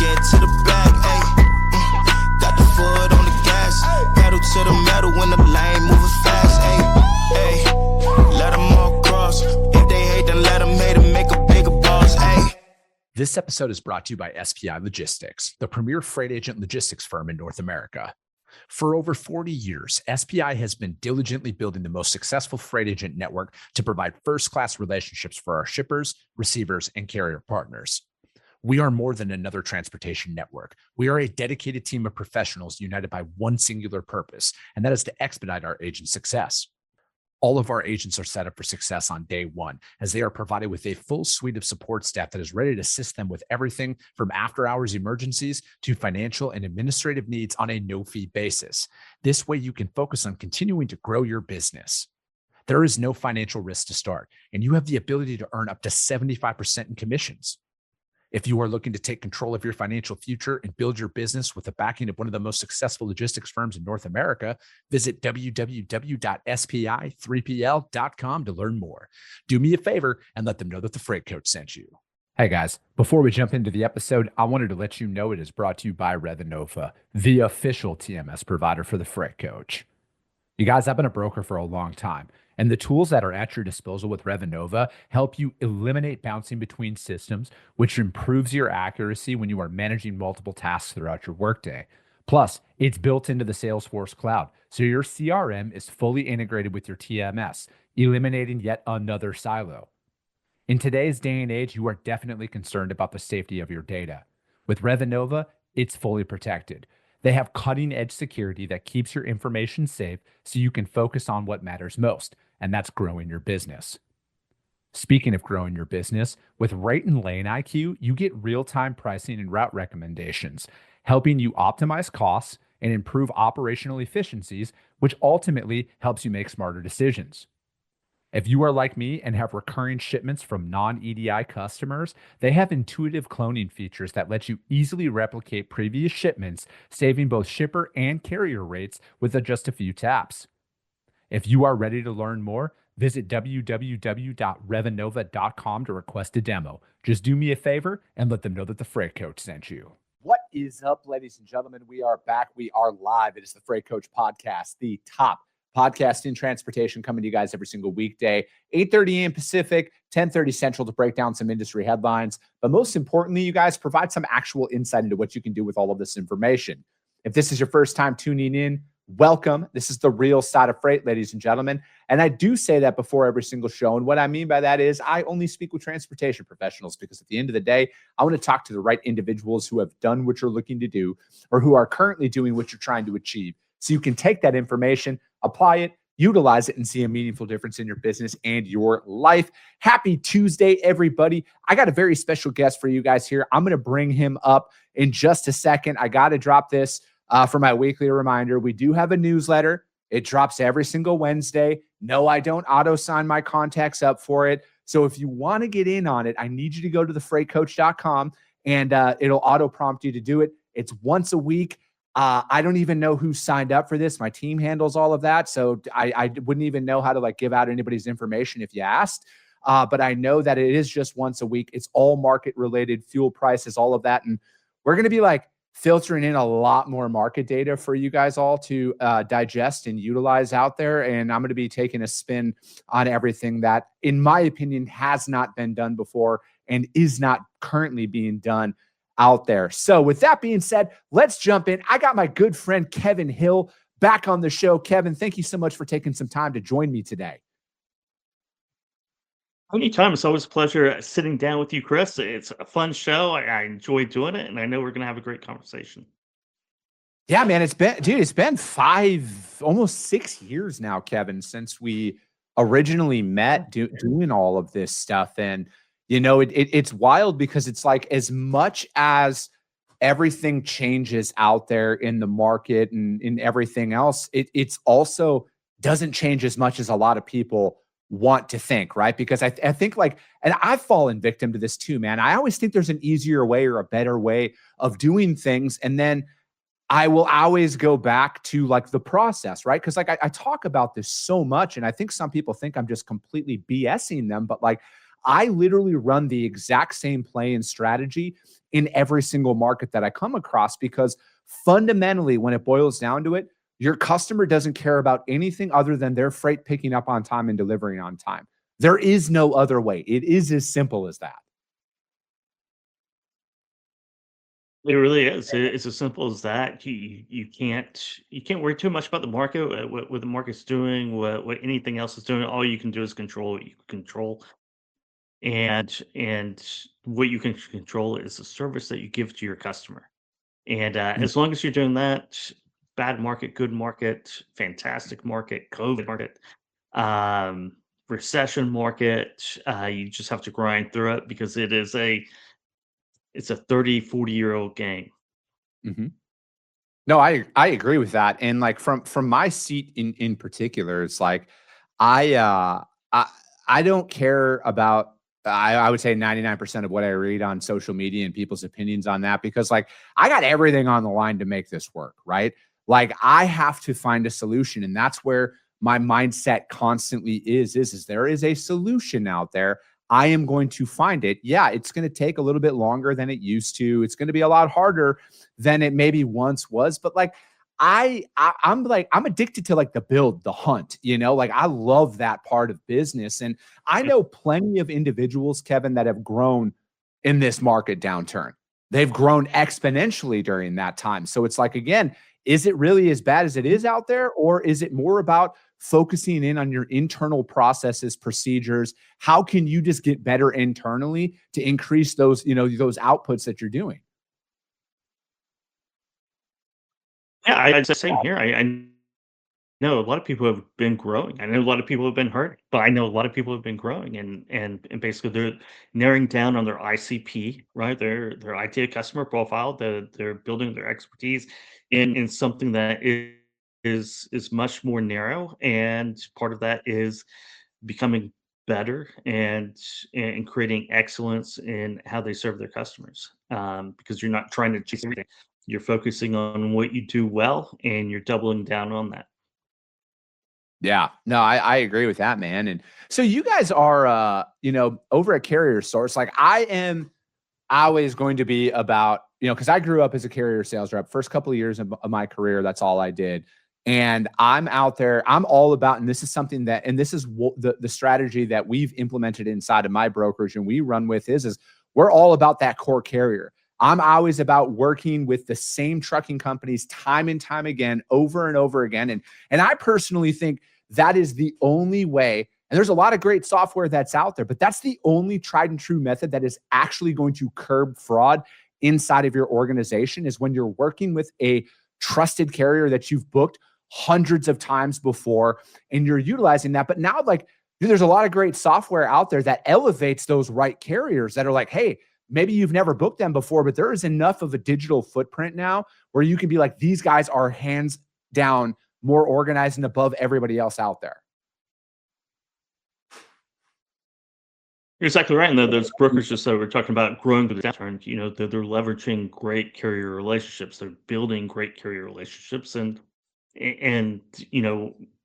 get to the bag, ayy. Got the foot on the gas, pedal to the metal when the lane moving fast, ayy, ayy. Let them all cross. If they hate, then let them hate and make a bigger boss, ayy. This episode is brought to you by SPI Logistics, the premier freight agent logistics firm in North America. For over 40 years, SPI has been diligently building the most successful freight agent network to provide first-class relationships for our shippers, receivers, and carrier partners. We are more than another transportation network. We are a dedicated team of professionals united by one singular purpose, and that is to expedite our agents' success. All of our agents are set up for success on day one, as they are provided with a full suite of support staff that is ready to assist them with everything from after-hours emergencies to financial and administrative needs on a no-fee basis. This way, you can focus on continuing to grow your business. There is no financial risk to start, and you have the ability to earn up to 75% in commissions. If you are looking to take control of your financial future and build your business with the backing of one of the most successful logistics firms in North America, visit www.spi3pl.com to learn more. Do me a favor and let them know that the Freight Coach sent you. Hey guys, before we jump into the episode, I wanted to let you know it is brought to you by Revenova, the official TMS provider for the Freight Coach. You guys, I've been a broker for a long time, and the tools that are at your disposal with Revenova help you eliminate bouncing between systems, which improves your accuracy when you are managing multiple tasks throughout your workday. Plus, it's built into the Salesforce cloud, so your CRM is fully integrated with your TMS, eliminating yet another silo. In today's day and age, you are definitely concerned about the safety of your data. With Revenova, it's fully protected. They have cutting-edge security that keeps your information safe so you can focus on what matters most, and that's growing your business. Speaking of growing your business, with Rate and Lane IQ, you get real-time pricing and route recommendations, helping you optimize costs and improve operational efficiencies, which ultimately helps you make smarter decisions. If you are like me and have recurring shipments from non-EDI customers, they have intuitive cloning features that let you easily replicate previous shipments, saving both shipper and carrier rates with just a few taps. If you are ready to learn more, visit www.revenova.com to request a demo. Just do me a favor and let them know that the Freight Coach sent you. What is up, ladies and gentlemen? We are back. We are live. It is the Freight Coach Podcast, the top podcast in transportation, coming to you guys every single weekday, 8:30 a.m. Pacific, 10:30 Central, to break down some industry headlines. But most importantly, you guys provide some actual insight into what you can do with all of this information. If this is your first time tuning in, welcome. This is the real side of freight, ladies and gentlemen. And I do say that before every single show. And what I mean by that is I only speak with transportation professionals, because at the end of the day, I want to talk to the right individuals who have done what you're looking to do or who are currently doing what you're trying to achieve. So you can take that information, apply it, utilize it, and see a meaningful difference in your business and your life. Happy Tuesday, everybody. I got a very special guest for you guys here. I'm going to bring him up in just a second. I got to drop this for my weekly reminder. We do have a newsletter. It drops every single Wednesday. No, I don't auto-sign my contacts up for it. So if you want to get in on it, I need you to go to thefreightcoach.com and it'll auto-prompt you to do it. It's once a week. I don't even know who signed up for this. My team handles all of that. So I wouldn't even know how to give out anybody's information if you asked. But I know that it is just once a week. It's all market related, fuel prices, all of that. And we're going to be filtering in a lot more market data for you guys all to digest and utilize out there. And I'm going to be taking a spin on everything that, in my opinion, has not been done before and is not currently being done out there. So with that being said, let's jump in. I got my good friend Kevin Hill back on the show. Kevin, thank you so much for taking some time to join me today. Anytime. It's always a pleasure sitting down with you, Chris. It's a fun show. I enjoy doing it, and I know we're going to have a great conversation. Yeah, man, it's been almost 6 years now, Kevin, since we originally met doing all of this stuff. And it's wild, because it's as much as everything changes out there in the market and in everything else, it's also doesn't change as much as a lot of people want to think, right? Because I think and I've fallen victim to this too, man. I always think there's an easier way or a better way of doing things. And then I will always go back to the process, right? Because I talk about this so much, and I think some people think I'm just completely BSing them, but I literally run the exact same play and strategy in every single market that I come across, because fundamentally, when it boils down to it, your customer doesn't care about anything other than their freight picking up on time and delivering on time. There is no other way. It is as simple as that. It really is. It's as simple as that. You can't worry too much about the market, what the market's doing, what anything else is doing. All you can do is control what you can control, and what you can control is the service that you give to your customer. And Mm. as long as you're doing that, bad market, good market, fantastic market, COVID market, um, recession market, you just have to grind through it because it's a 30, 40-year-old game. Mhm. No, I agree with that. And like from my seat in particular, it's like I uh I I don't care about, I would say 99% of what I read on social media and people's opinions on that, because like I got everything on the line to make this work, right? Like I have to find a solution, and that's where my mindset constantly is there is a solution out there. I am going to find it. Yeah, it's going to take a little bit longer than it used to. It's going to be a lot harder than it maybe once was. But like I'm like, I'm addicted to like the build, the hunt, like I love that part of business. And I know plenty of individuals, Kevin, that have grown in this market downturn. They've grown exponentially during that time. So it's like, again, is it really as bad as it is out there? Or is it more about focusing in on your internal processes, procedures? How can you just get better internally to increase those, those outputs that you're doing? Yeah, I'd say same here. I know a lot of people have been growing. I know a lot of people have been hurt, but I know a lot of people have been growing, and basically they're narrowing down on their ICP, right? Their ideal customer profile. They're building their expertise in something that is much more narrow, and part of that is becoming better and creating excellence in how they serve their customers. Because you're not trying to chase everything. You're focusing on what you do well, and you're doubling down on that. Yeah, no, I agree with that, man. And so you guys are, over at CarrierSource, like I am always going to be about, because I grew up as a carrier sales rep. First couple of years of my career, that's all I did. And I'm out there, I'm all about, and this is something that, and this is the strategy that we've implemented inside of my brokerage and we run with is we're all about that core carrier. I'm always about working with the same trucking companies time and time again, over and over again. And I personally think that is the only way. And there's a lot of great software that's out there, but that's the only tried and true method that is actually going to curb fraud inside of your organization, is when you're working with a trusted carrier that you've booked hundreds of times before and you're utilizing that. But now, like, there's a lot of great software out there that elevates those right carriers that are like, hey, maybe you've never booked them before, but there is enough of a digital footprint now where you can be like, these guys are hands down more organized and above everybody else out there. You're exactly right. And those brokerages that we're talking about growing with the downturn, they're leveraging great carrier relationships. They're building great carrier relationships, and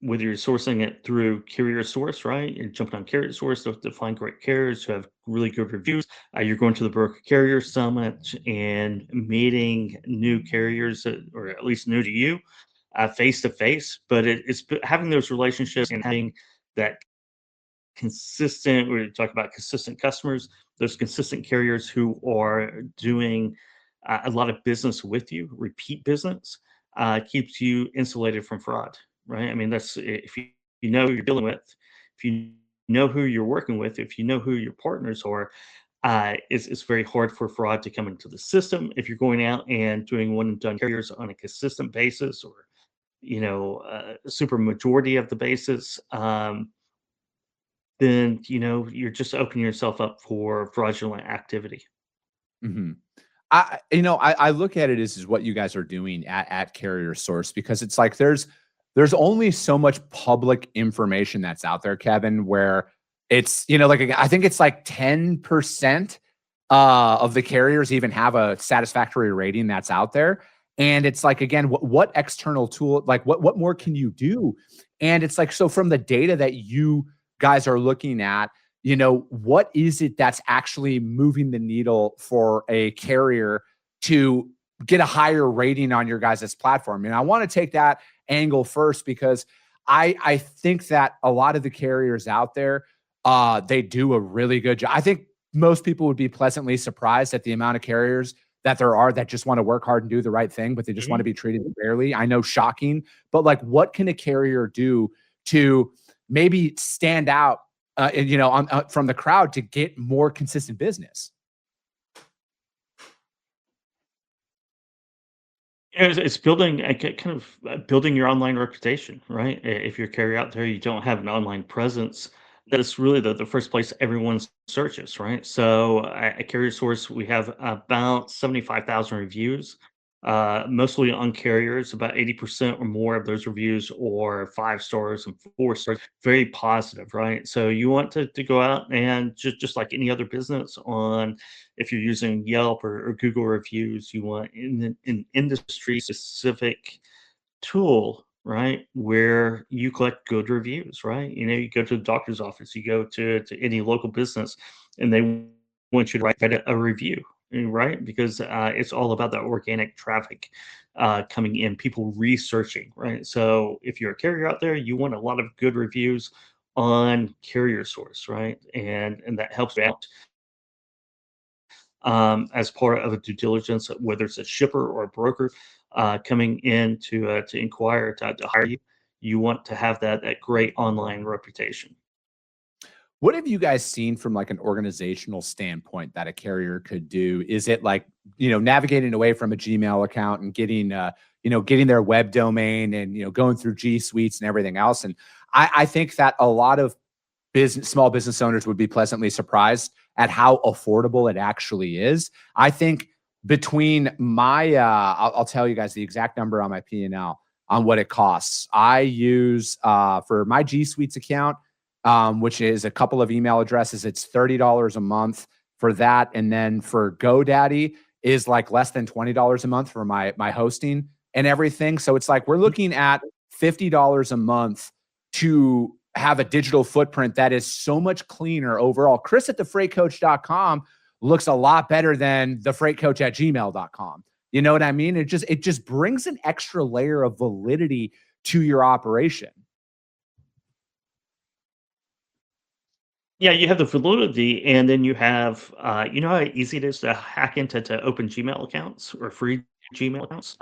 whether you're sourcing it through CarrierSource, right? You're jumping on CarrierSource to find great carriers who have really good reviews. You're going to the Broker Carrier Summit and meeting new carriers, or at least new to you, face to face. But it's having those relationships and having that consistent. We talk about consistent customers. There's consistent carriers who are doing a lot of business with you, repeat business, keeps you insulated from fraud, right? I mean, that's if you know who you're dealing with, if you know who you're working with, if you know who your partners are, it's very hard for fraud to come into the system. If you're going out and doing one and done carriers on a consistent basis, or super majority of the basis, then you're just opening yourself up for fraudulent activity. Mm-hmm. I look at it as what you guys are doing at CarrierSource, because it's like there's only so much public information that's out there, Kevin, where it's, like, I think it's like 10% of the carriers even have a satisfactory rating that's out there. And it's like, again, what external tool, like what more can you do? And it's like, so from the data that you guys are looking at, what is it that's actually moving the needle for a carrier to get a higher rating on your guys' platform? And I want to take that angle first, because I think that a lot of the carriers out there, they do a really good job. I think most people would be pleasantly surprised at the amount of carriers that there are that just want to work hard and do the right thing, but they just want to be treated fairly. I know, shocking, but like, what can a carrier do to maybe stand out, from the crowd to get more consistent business? It's building kind of building your online reputation, right? If you're a carrier out there, you don't have an online presence, that is really the first place everyone searches, right? So at CarrierSource, we have about 75,000 reviews, mostly on carriers. About 80% or more of those reviews are 5 stars and 4 stars, very positive, right? So you want to go out and just like any other business, on if you're using Yelp or Google reviews, you want an industry specific tool, right, where you collect good reviews, right? You go to the doctor's office, you go to any local business, and they want you to write a review, right? Because it's all about the organic traffic coming in, people researching, right? So if you're a carrier out there, you want a lot of good reviews on CarrierSource, right? And that helps you out as part of a due diligence, whether it's a shipper or a broker coming in to inquire to hire you. You want to have that great online reputation. What have you guys seen from like an organizational standpoint that a carrier could do? Is it like, navigating away from a Gmail account and getting, getting their web domain and, going through G Suites and everything else? And I think that a lot of small business owners would be pleasantly surprised at how affordable it actually is. I think between my, I'll tell you guys the exact number on my P&L on what it costs. I use for my G Suites account, which is a couple of email addresses, it's $30 a month for that. And then for GoDaddy is like less than $20 a month for my hosting and everything. So it's like we're looking at $50 a month to have a digital footprint that is so much cleaner overall. Chris at thefreightcoach.com looks a lot better than thefreightcoach@gmail.com. You know what I mean? It just brings an extra layer of validity to your operation. Yeah, you have the validity, and then you have, you know how easy it is to hack into to open Gmail accounts or free Gmail accounts,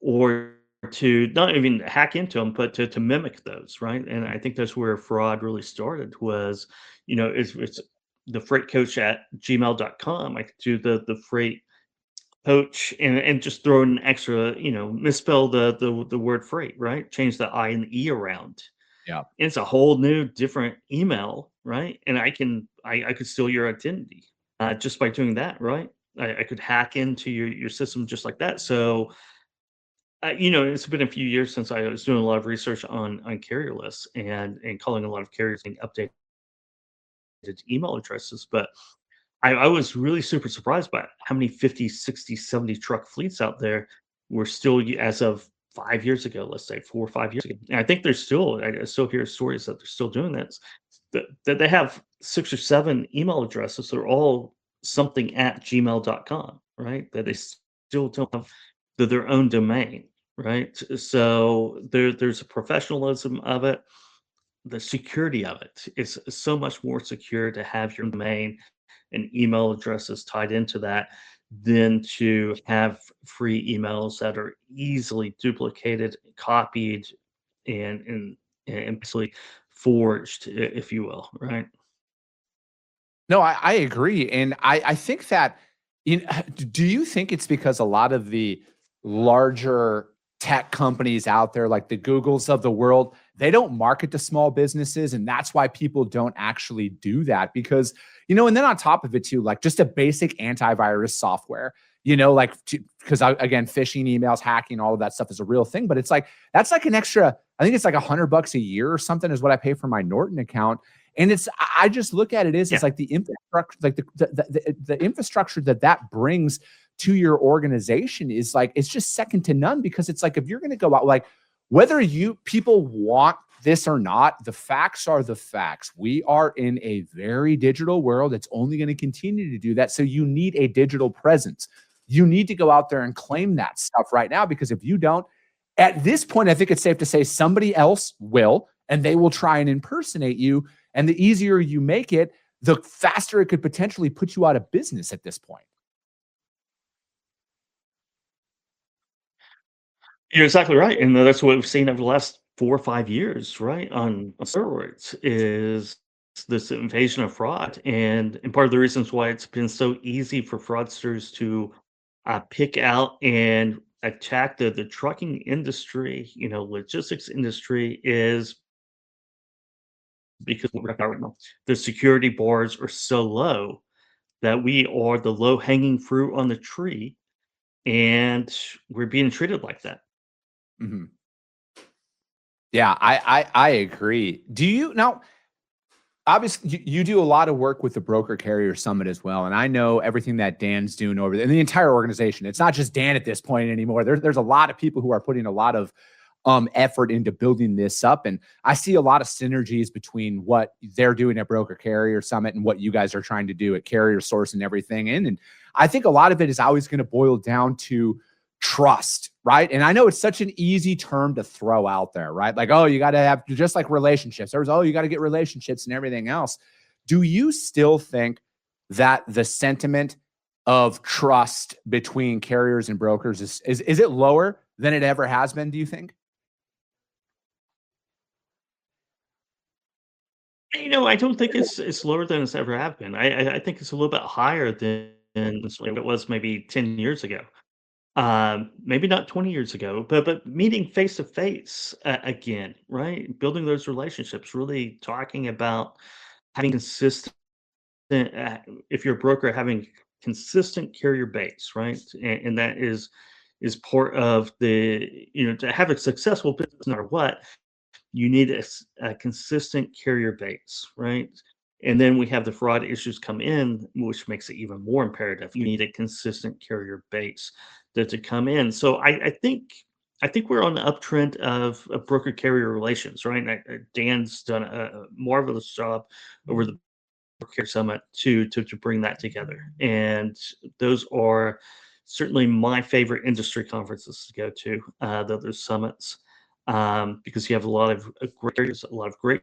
or to not even hack into them, but to mimic those, right? And I think that's where fraud really started. Was, it's the freight coach at gmail.com. I could do the freight coach and just throw in an extra, misspell the word freight, right? Change the I and the E around. Yeah. It's a whole new different email, right? And I could steal your identity just by doing that, right? I could hack into your system just like that. So it's been a few years since I was doing a lot of research on CarrierLists and calling a lot of carriers and updated email addresses. But I was really super surprised by how many 50, 60, 70 truck fleets out there were still, as of 5 years ago, let's say 4 or 5 years ago. And I think there's still, I still hear stories that they're still doing this, that they have 6 or 7 email addresses that are all something at gmail.com, right? That they still don't have their own domain, right? So there's a professionalism of it. The security of it is so much more secure to have your domain and email addresses tied into that than to have free emails that are easily duplicated, copied, and basically forged, if you will, right? No, I agree. And I think that, do you think it's because a lot of the larger tech companies out there, like the Googles of the world, they don't market to small businesses, and that's why people don't actually do that? Because, and then on top of it too, like just a basic antivirus software, because again, phishing emails, hacking, all of that stuff is a real thing, but it's like, that's like an extra, I think it's like $100 a year or something is what I pay for my Norton account. And I just look at it as, it's like the infrastructure, like the infrastructure that brings to your organization is like, it's just second to none, because it's like, if you're going to go out, like whether people want this or not, the facts are the facts. We are in a very digital world. It's only going to continue to do that. So you need a digital presence. You need to go out there and claim that stuff right now, because if you don't, at this point, I think it's safe to say somebody else will, and they will try and impersonate you. And the easier you make it, the faster it could potentially put you out of business at this point. You're exactly right, and that's what we've seen over the last 4 or 5 years, right, on steroids, is this invasion of fraud, and part of the reasons why it's been so easy for fraudsters to, pick out and attack the trucking industry, logistics industry, is because the security bars are so low that we are the low-hanging fruit on the tree, and we're being treated like that. Mhm. Yeah, I agree. Do you now? Obviously, you do a lot of work with the Broker Carrier Summit as well, and I know everything that Dan's doing over there, and the entire organization. It's not just Dan at this point anymore. There's a lot of people who are putting a lot of effort into building this up, and I see a lot of synergies between what they're doing at Broker Carrier Summit and what you guys are trying to do at CarrierSource and everything. And I think a lot of it is always going to boil down to trust, right? And I know it's such an easy term to throw out there, right? Like, oh, you got to have, just like relationships. There's, oh, you got to get relationships and everything else. Do you still think that the sentiment of trust between carriers and brokers is it lower than it ever has been, do you think? I don't think it's lower than it's ever have been. I think it's a little bit higher than it was maybe 10 years ago. Maybe not 20 years ago, but meeting face to face again, right? Building those relationships, really talking about having consistent, uh, if you're a broker, having consistent carrier base, right? And that is part of the, to have a successful business, no matter what, you need a consistent carrier base, right? And then we have the fraud issues come in, which makes it even more imperative. You need a consistent carrier base to come in. So I think we're on the uptrend of broker carrier relations, right? And Dan's done a marvelous job over the Broker Carrier Summit to bring that together. And those are certainly my favorite industry conferences to go to. Those summits, because you have a lot of great carriers, a lot of great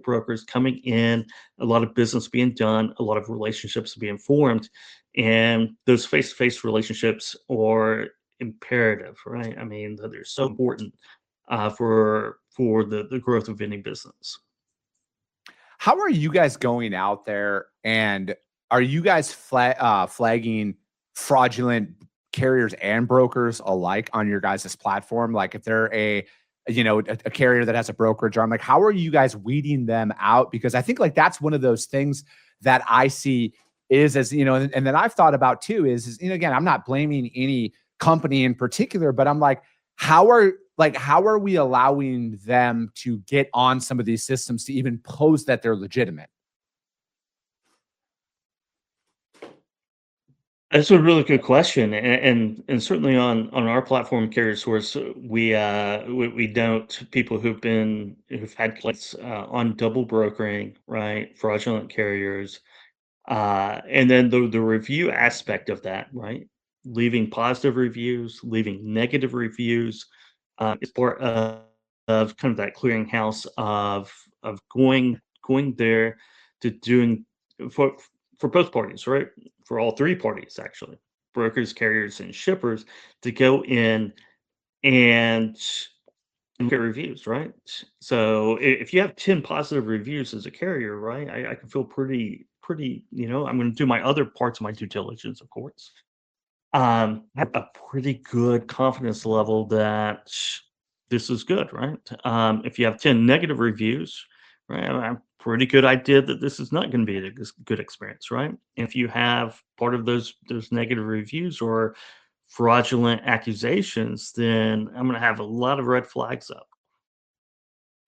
brokers coming in, a lot of business being done, a lot of relationships being formed, and those face-to-face relationships are imperative, right? I mean, they're so important for the growth of any business. How are you guys going out there, and are you guys flagging fraudulent carriers and brokers alike on your guys' platform? Like if they're a carrier that has a brokerage arm, like how are you guys weeding them out? Because I think like that's one of those things that I see is, as and that I've thought about too is again, I'm not blaming any company in particular, but I'm like, how are we allowing them to get on some of these systems to even pose that they're legitimate? That's a really good question, and certainly on our platform, CarrierSource, we don't people who've had clients on double brokering, right, fraudulent carriers, and then the review aspect of that, right, leaving positive reviews, leaving negative reviews, is part of kind of that clearinghouse of going there to doing for both parties, right? For all three parties, actually, brokers, carriers, and shippers, to go in and get reviews, right? So if you have 10 positive reviews as a carrier, right, I can feel pretty, I'm going to do my other parts of my due diligence, of course. Have a pretty good confidence level that this is good, right? If you have 10 negative reviews, right, I'm pretty good idea that this is not going to be a good experience, right? If you have part of those negative reviews or fraudulent accusations, then I'm going to have a lot of red flags up.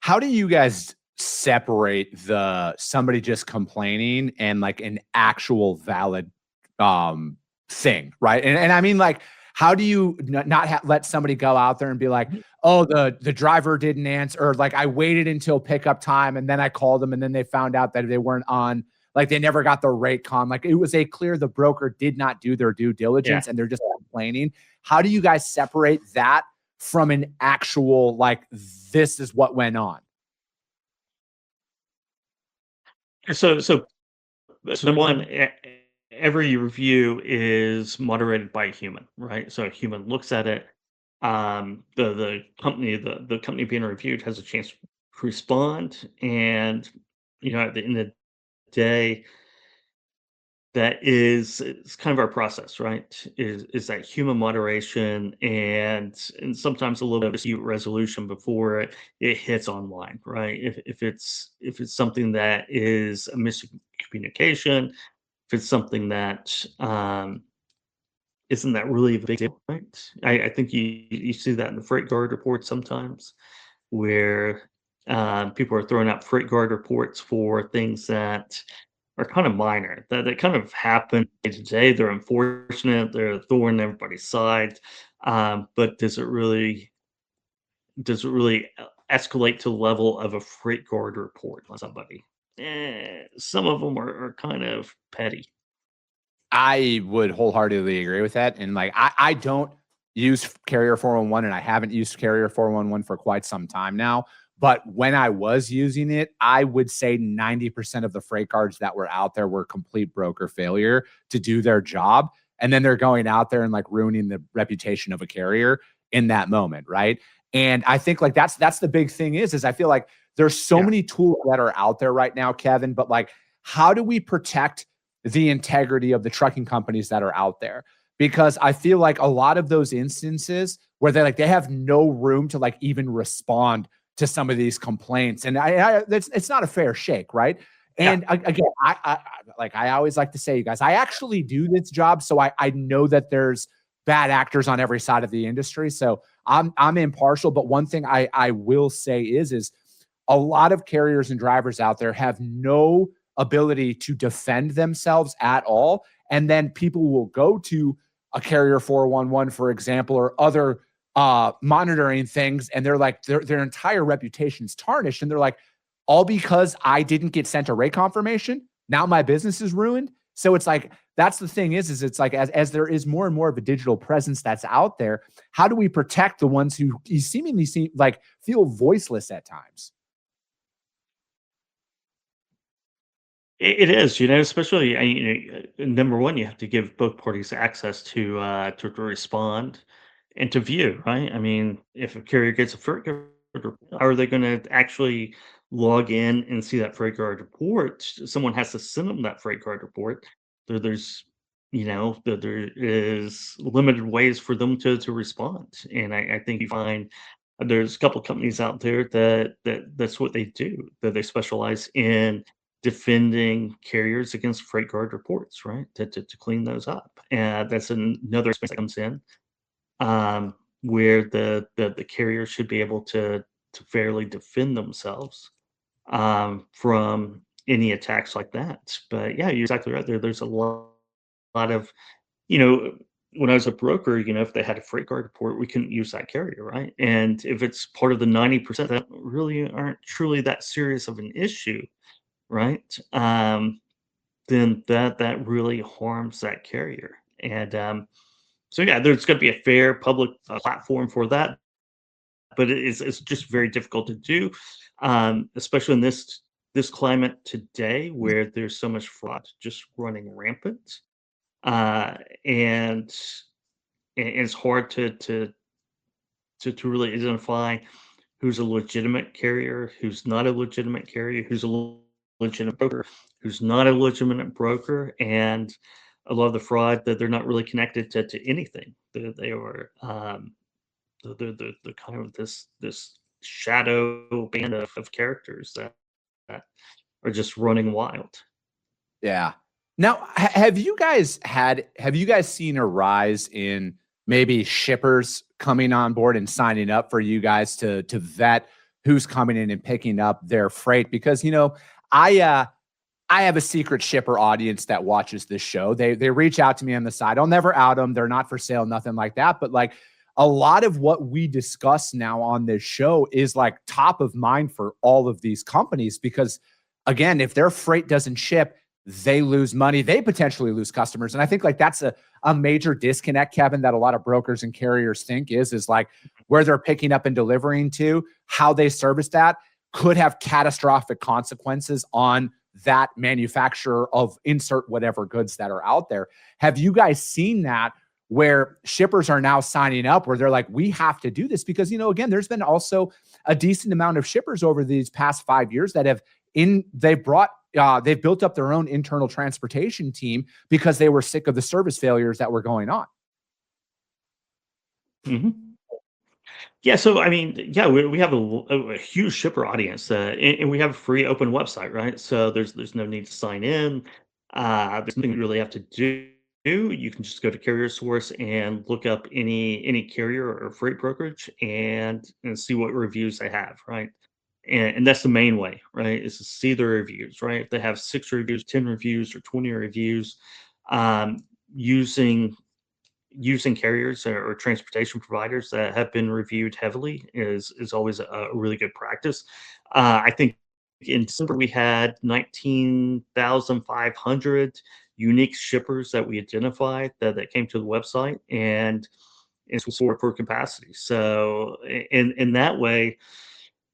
How do you guys separate the somebody just complaining and like an actual valid thing, right? And I mean, like, how do you not let somebody go out there and be like, oh, the driver didn't answer, or like I waited until pickup time and then I called them and then they found out that they weren't on, like they never got the rate con. Like it was clear the broker did not do their due diligence and they're just complaining. How do you guys separate that from an actual, like, this is what went on? So number one, every review is moderated by a human, right? So a human looks at it. The company being reviewed has a chance to respond, and at the end of the day, it's kind of our process, right? Is that human moderation and sometimes a little bit of dispute resolution before it hits online, right? If it's something that is a miscommunication, if it's something that isn't that really a big deal, right? I think you see that in the freight guard report sometimes, where people are throwing out freight guard reports for things that are kind of minor, that kind of happen day to day. They're unfortunate. They're a thorn in everybody's side. But does it really escalate to the level of a freight guard report on somebody? Some of them are kind of petty. I would wholeheartedly agree with that. And like, I don't use Carrier 411 and I haven't used Carrier 411 for quite some time now. But when I was using it, I would say 90% of the freight guards that were out there were complete broker failure to do their job. And then they're going out there and like ruining the reputation of a carrier in that moment. Right. And I think like that's the big thing is I feel like there's so many tools that are out there right now, Kevin, but like, how do we protect the integrity of the trucking companies that are out there? Because I feel like a lot of those instances where they have no room to like even respond to some of these complaints, and it's not a fair shake, right? And again, I always like to say, you guys, I actually do this job, so I know that there's bad actors on every side of the industry, so I'm impartial. But one thing I will say is a lot of carriers and drivers out there have no ability to defend themselves at all. And then people will go to a Carrier 411, for example, or other monitoring things, and they're like, their entire reputation's tarnished. And they're like, all because I didn't get sent a rate confirmation, now my business is ruined. So it's like, that's the thing is it's like, as there is more and more of a digital presence that's out there, how do we protect the ones who seemingly feel voiceless at times? It is, especially number one, you have to give both parties access to respond and to view, right? I mean, if a carrier gets a freight guard report, how are they going to actually log in and see that freight guard report? Someone has to send them that freight guard report. There is limited ways for them to respond, and I think you find there's a couple companies out there that's what they do. That they specialize in defending carriers against freight guard reports, right? To clean those up, and that's another space that comes in, where the carrier should be able to fairly defend themselves from any attacks like that. But yeah, you're exactly right. There's a lot of you know when I was a broker, if they had a freight guard report, we couldn't use that carrier, right? And if it's part of the 90% that really aren't truly that serious of an issue, right? Then that really harms that carrier. And so yeah, there's going to be a fair public platform for that, but it's just very difficult to do, especially in this climate today where there's so much fraud just running rampant, and it's hard to really identify who's a legitimate carrier, who's not a legitimate carrier, who's a legitimate broker, who's not a legitimate broker, and a lot of the fraud that they're not really connected to anything. They are they're kind of this shadow band of characters that are just running wild. Yeah. Now, have you guys seen a rise in maybe shippers coming on board and signing up for you guys to vet who's coming in and picking up their freight? Because, I have a secret shipper audience that watches this show. They reach out to me on the side. I'll never out them. They're not for sale, nothing like that. But like a lot of what we discuss now on this show is like top of mind for all of these companies, because again, if their freight doesn't ship, they lose money. They potentially lose customers. And I think like that's a major disconnect, Kevin, that a lot of brokers and carriers think is like where they're picking up and delivering to, how they service that could have catastrophic consequences on that manufacturer of insert whatever goods that are out there. Have you guys seen that where shippers are now signing up where they're like, we have to do this? Because, again, there's been also a decent amount of shippers over these past 5 years that they've built up their own internal transportation team because they were sick of the service failures that were going on. Mm-hmm. Yeah, so I mean, yeah, we have a huge shipper audience, and we have a free open website, right? So there's no need to sign in. There's nothing you really have to do. You can just go to CarrierSource and look up any carrier or freight brokerage and see what reviews they have, right? And that's the main way, right? Is to see the reviews, right? If they have 6 reviews, 10 reviews, or 20 reviews, um, using carriers or transportation providers that have been reviewed heavily is always a really good practice. I think in December we had 19,500 unique shippers that we identified that came to the website and for capacity. So in that way,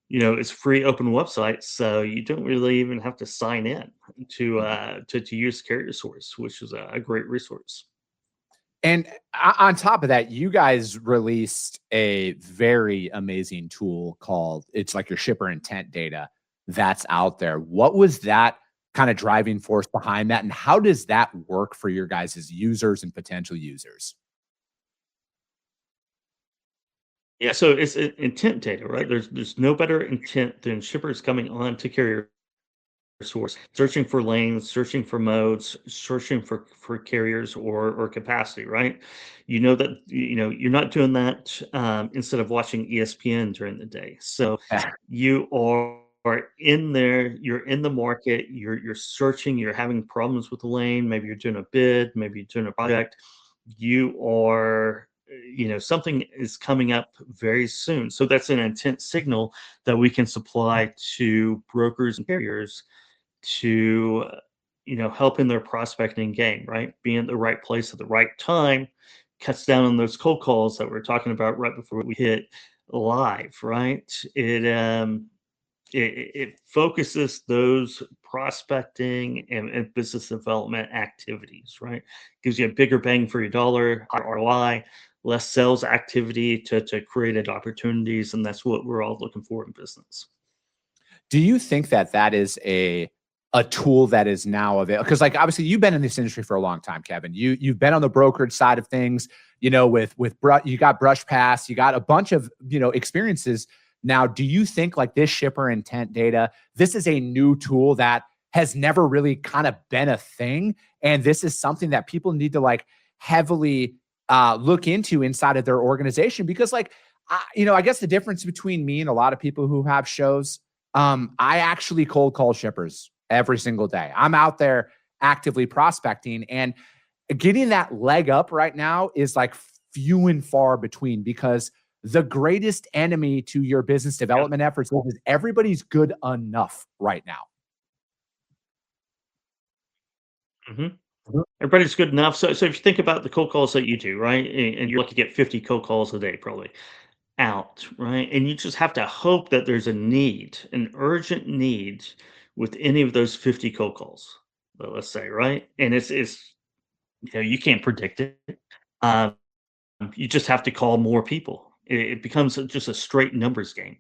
it's a free open website, so you don't really even have to sign in to use CarrierSource, which is a great resource. And on top of that, you guys released a very amazing tool called, it's like your shipper intent data that's out there. What was that kind of driving force behind that? And how does that work for your guys as users and potential users? Yeah, so it's intent data, right? There's no better intent than shippers coming on to carrier source, searching for lanes, searching for modes, searching for carriers or capacity, right? You know that you're not doing that instead of watching ESPN during the day. So you are in there, you're in the market, you're searching, you're having problems with the lane, maybe you're doing a bid, maybe you're doing a project, you are something is coming up very soon. So that's an intent signal that we can supply to brokers and carriers to help in their prospecting game, right? Being at the right place at the right time cuts down on those cold calls that we are talking about right before we hit live, right? It focuses those prospecting and business development activities, right? Gives you a bigger bang for your dollar, ROI, less sales activity to create opportunities, and that's what we're all looking for in business. Do you think that is a tool that is now available? Because like obviously you've been in this industry for a long time, Kevin. You've been on the brokerage side of things, you got Brush Pass, you got a bunch of experiences. Now, do you think like this shipper intent data, this is a new tool that has never really kind of been a thing, and this is something that people need to like heavily look into inside of their organization? Because like I guess the difference between me and a lot of people who have shows, I actually cold call shippers every single day. I'm out there actively prospecting, and getting that leg up right now is like few and far between, because the greatest enemy to your business development efforts is everybody's good enough right now. Mm-hmm. Everybody's good enough. So if you think about the cold calls that you do, right, and you're lucky to get 50 cold calls a day, probably out, right? And you just have to hope that there's a need, an urgent need with any of those 50 cold calls, let's say, right? And it's you can't predict it. You just have to call more people. It becomes just a straight numbers game.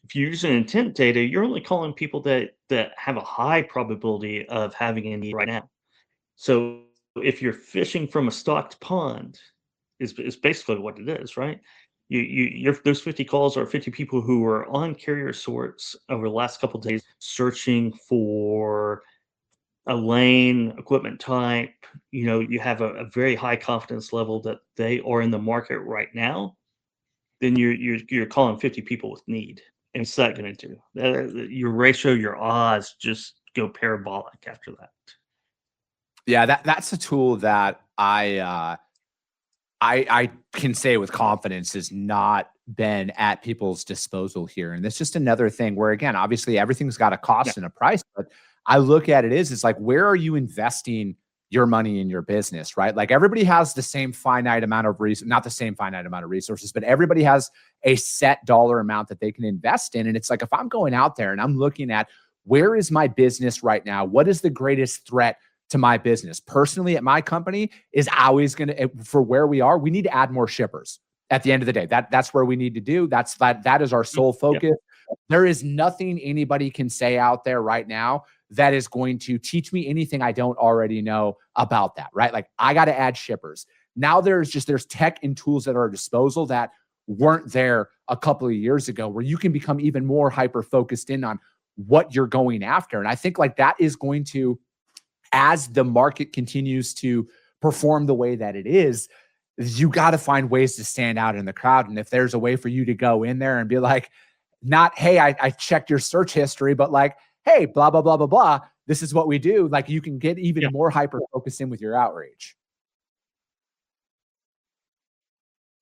If you're using intent data, you're only calling people that have a high probability of having a need right now. So if you're fishing from a stocked pond, is basically what it is, right? Those 50 calls are 50 people who are on CarrierSource over the last couple of days searching for a lane, equipment type. You have a very high confidence level that they are in the market right now. Then you're calling 50 people with need. And what's that going to do? Your ratio, your odds just go parabolic after that. Yeah, that's a tool that I can say with confidence has not been at people's disposal here. And that's just another thing where, again, obviously everything's got a cost and a price, but I look at it it's like, where are you investing your money in your business, right? Like everybody has the same finite amount of not the same finite amount of resources, but everybody has a set dollar amount that they can invest in. And it's like, if I'm going out there and I'm looking at where is my business right now? What is the greatest threat to my business? Personally, at my company is always going to, for where we are, we need to add more shippers at the end of the day. That's where we need to do. That is our sole focus. There is nothing anybody can say out there right now that is going to teach me anything I don't already know about that, right? Like I got to add shippers. Now there's tech and tools at our disposal that weren't there a couple of years ago, where you can become even more hyper-focused in on what you're going after. And I think like that is going to, as the market continues to perform the way that it is, you got to find ways to stand out in the crowd. And if there's a way for you to go in there and be like, not, hey, I checked your search history, but like, hey, blah, blah, blah, blah, blah, this is what we do. Like you can get even more hyper-focused in with your outreach.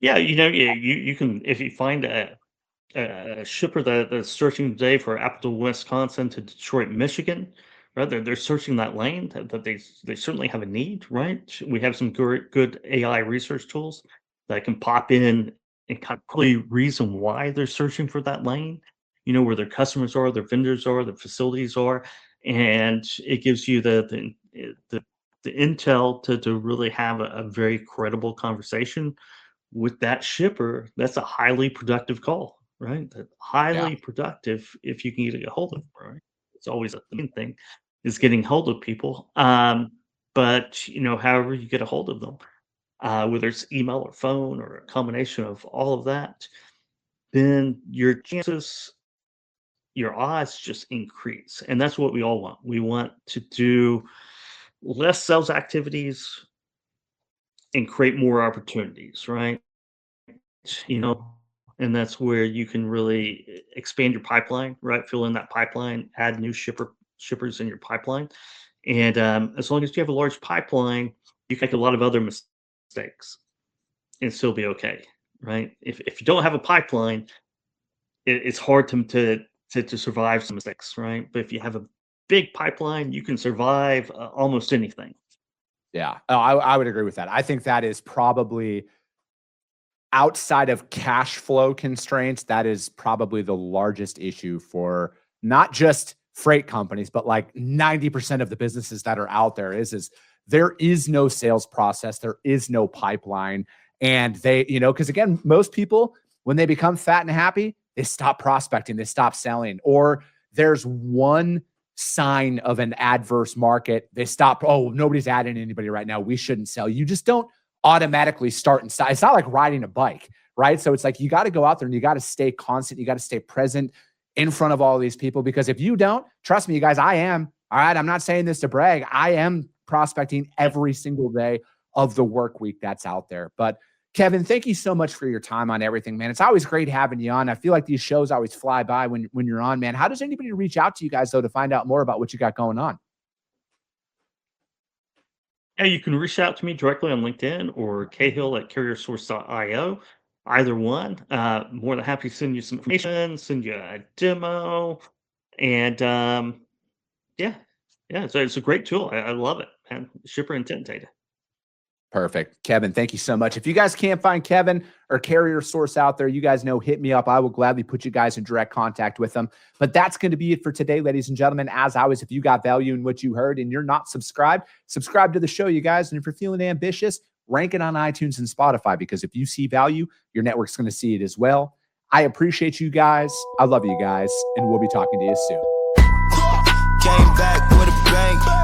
Yeah, you can, if you find a shipper that's searching today for Appleton, Wisconsin to Detroit, Michigan, right? They're searching that lane that they certainly have a need, right? We have some good AI research tools that can pop in and kind of really reason why they're searching for that lane, where their customers are, their vendors are, their facilities are, and it gives you the intel to really have a very credible conversation with that shipper. That's a highly productive call, right? Highly productive if you can get a hold of them, right? It's always a main thing is getting hold of people. But however you get a hold of them, whether it's email or phone or a combination of all of that, then your chances, your odds just increase. And that's what we all want. We want to do less sales activities and create more opportunities, right? And that's where you can really expand your pipeline, right? Fill in that pipeline, add new shippers in your pipeline. And as long as you have a large pipeline, you can make a lot of other mistakes and still be okay, right? If you don't have a pipeline, it's hard to survive some mistakes, right? But if you have a big pipeline, you can survive almost anything. Yeah, I would agree with that. I think that is probably, outside of cash flow constraints, that is probably the largest issue for not just freight companies, but like 90% of the businesses that are out there is there is no sales process. There is no pipeline. And they, because again, most people, when they become fat and happy, they stop prospecting, they stop selling, or there's one sign of an adverse market. They stop. Oh, nobody's adding anybody right now, we shouldn't sell. You just don't automatically start and stop. It's not like riding a bike, right? So it's like, you got to go out there and you got to stay constant. You got to stay present in front of all these people, because if you don't, trust me, you guys, I am, all right, I'm not saying this to brag, I am prospecting every single day of the work week that's out there. But Kevin, thank you so much for your time on everything, man. It's always great having you on. I feel like these shows always fly by when you're on, man. How does anybody reach out to you guys, though, to find out more about what you got going on? Yeah, you can reach out to me directly on LinkedIn or cahill@carriersource.io. Either one. More than happy to send you some information, send you a demo. And yeah. So it's a great tool. I love it, man. Shipper intent data. Perfect. Kevin, thank you so much. If you guys can't find Kevin or CarrierSource out there, you guys know, hit me up. I will gladly put you guys in direct contact with them. But that's going to be it for today, ladies and gentlemen. As always, if you got value in what you heard and you're not subscribed, subscribe to the show, you guys. And if you're feeling ambitious, rank it on iTunes and Spotify, because if you see value, your network's going to see it as well. I appreciate you guys. I love you guys. And we'll be talking to you soon. Came back with a bang.